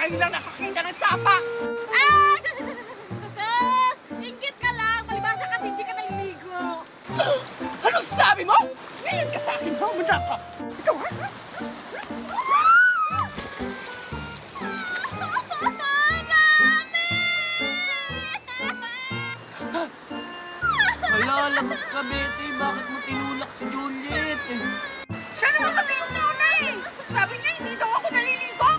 Ngayon lang nakakita ng sapa! Ah! Inggit ka lang! Palibasa kasi hindi ka naliligo! Anong sabi mo? Ngayon ka sa akin, humanda ka! Ikaw ha? Malalagot ka, Betty. Bakit mo tinulak si Juliet? Siya naman kasi yung nauna eh! Sabi niya hindi daw ako naliligo!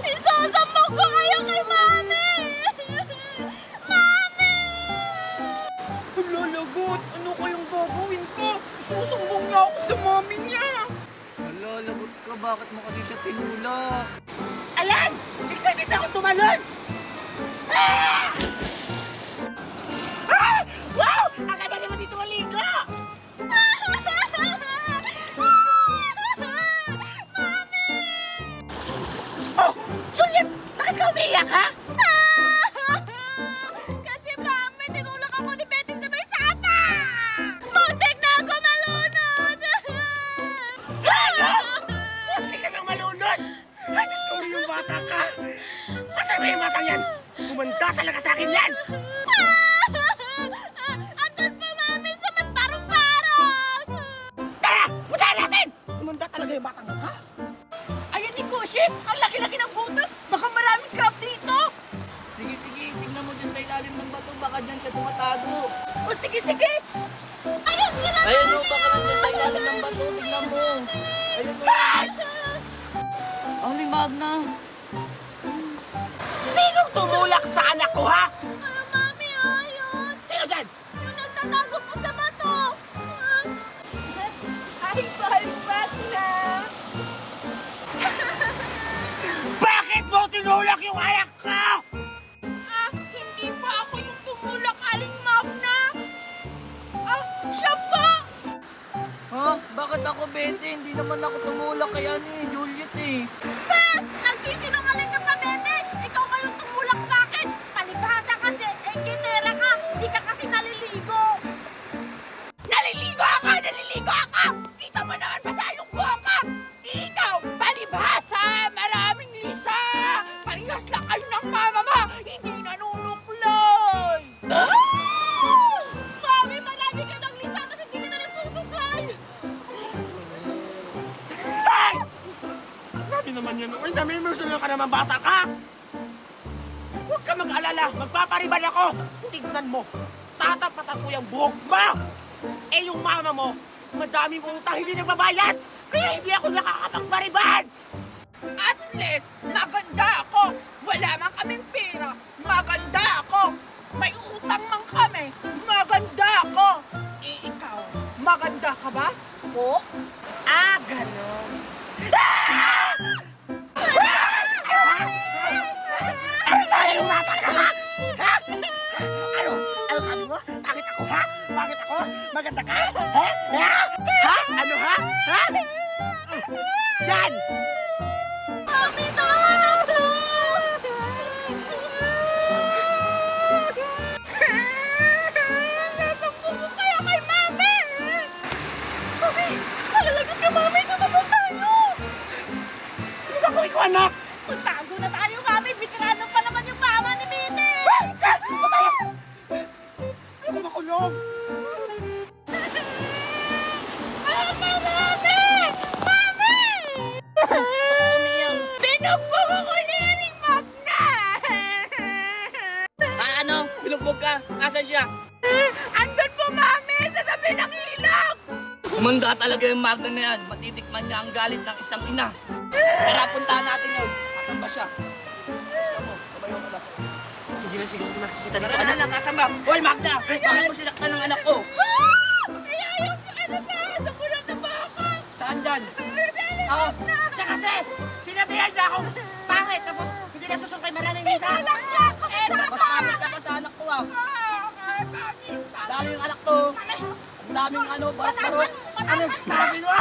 Isasambog ko kayo kay Mami! Mami! Malalagot! Ano kayong gagawin ko? Isusumbong niya ako sa mami niya! Malalagot ka. Bakit mo kasi siya tinulak? Ayan! Excited ako tumalon! Ah! Ah! Wow! Ang ganda naman dito maligo! Oh! Juliet! Bakit ka umiiyak, ha? Kasi Mami, tinulak ako ni Betty sa may sapa! Muntik na ako malunod! Ano? Muntik ka nang malunod! Ay, Diyos ko, yung bata ka! Asan ba yung batang yan? Kumanda talaga sa akin yan! Andun pa, Mami, sa may parang-parang! Tara! Puntahan natin! Kumanda talaga yung batang yan, ha? Ayan ni Kuship! Ang laki-laki ng butas! Baka maraming crab dito! Sige, sige. Tingnan mo dyan sa ilalim ng bato. Baka dyan siya tumatago. O sige, sige! Ayun, sila! Ayun o, baka nandyan sa ilalim ng bato. Tingnan mo. Ayun o. Ah! Aling Magna. Sinong tumulak sa anak ko, ha? Mami, ayun! Sino dyan? Yung nagtatago po sa bato! Ay, balibat na! Bakit mo tinulak yung anak ko? Ah, hindi pa ako yung tumulak, Aling Magna. Ah, siya pa! Ha? Bakit ako, Betty? Hindi naman ako tumulak kay Juliet eh. Nagsisinungaling ka pa, Bete! Ikaw ngayon tumulak sa akin! Palibhasa kasi, enginera ka! Di ka kasi naliligo! Naliligo ako! Naliligo ako! Kita mo naman ba tayong boka? Ikaw, palibhasa! Maraming lisa! Parehas lang kayo ng mama mo! Hindi nanunuklay! Mami, marami ka ng lisa kasi hindi ka nagsusuklay! Ay! Sabi naman yan, uy, namimisunod ka naman bata ka! Huwag ka mag-alala, magpapariban ako! Tignan mo, tatapatan ko yung buhok mo! Eh yung mama mo, madaming utang hindi nagbabayad! Kaya hindi ako nakakapagpariban! At least, maganda ako! Wala man kaming pera, maganda ako! May utang man kami, maganda ako! Eh ikaw, maganda ka ba? O? Ah, ganon. Ah! Ano sabi yung bata ka, ha? Ha? Ano sabi mo? Bakit ako, ha? Bakit ako? Maganda ka? Ha? Ha? Ha? Ano, ha? Ha? Yan! Mami, tama na to! Nasambog ko kaya kay Mami! Mami, malalagot ka, Mami! Sasabog tayo! Ano gagawin ko, anak? Magtago na tayo, Mami! Bitirano pa naman yung mama ni Bete! Ano tayo? Ano makulong? Mami! Mami! Mami! Umiyak. Binugbog ako ni Aling Magna! Ano? Binugbog ka? Asan siya? Andun po, Mami! Sa tabi ng ilog! Umanda talaga yung Magna na yan. Matitikman niya ang galit ng isang ina. Tara, puntahan natin yun. Asan ba siya? Asan mo? Kabayo ka lang. Hindi na siguro makikita dito, Tara na anak. lang, asan ba? Hoy, Magna! Bakit mo sinaktan ng anak ko? Ayayos ka na sa bulot na baka! Saan dyan? Oh, siya kasi! Sinabihan niya akong pangit tapos hindi na susunod kay maraming isa! Alam niya ako! Mas pangit ka pa sa anak ko ah. Lalo yung anak ko. Ang daming barot-barot. Ano sabi mo?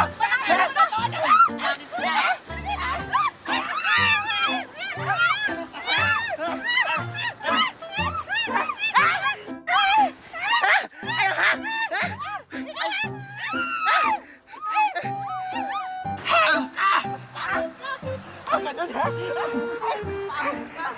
Bakit na? Pagod ka.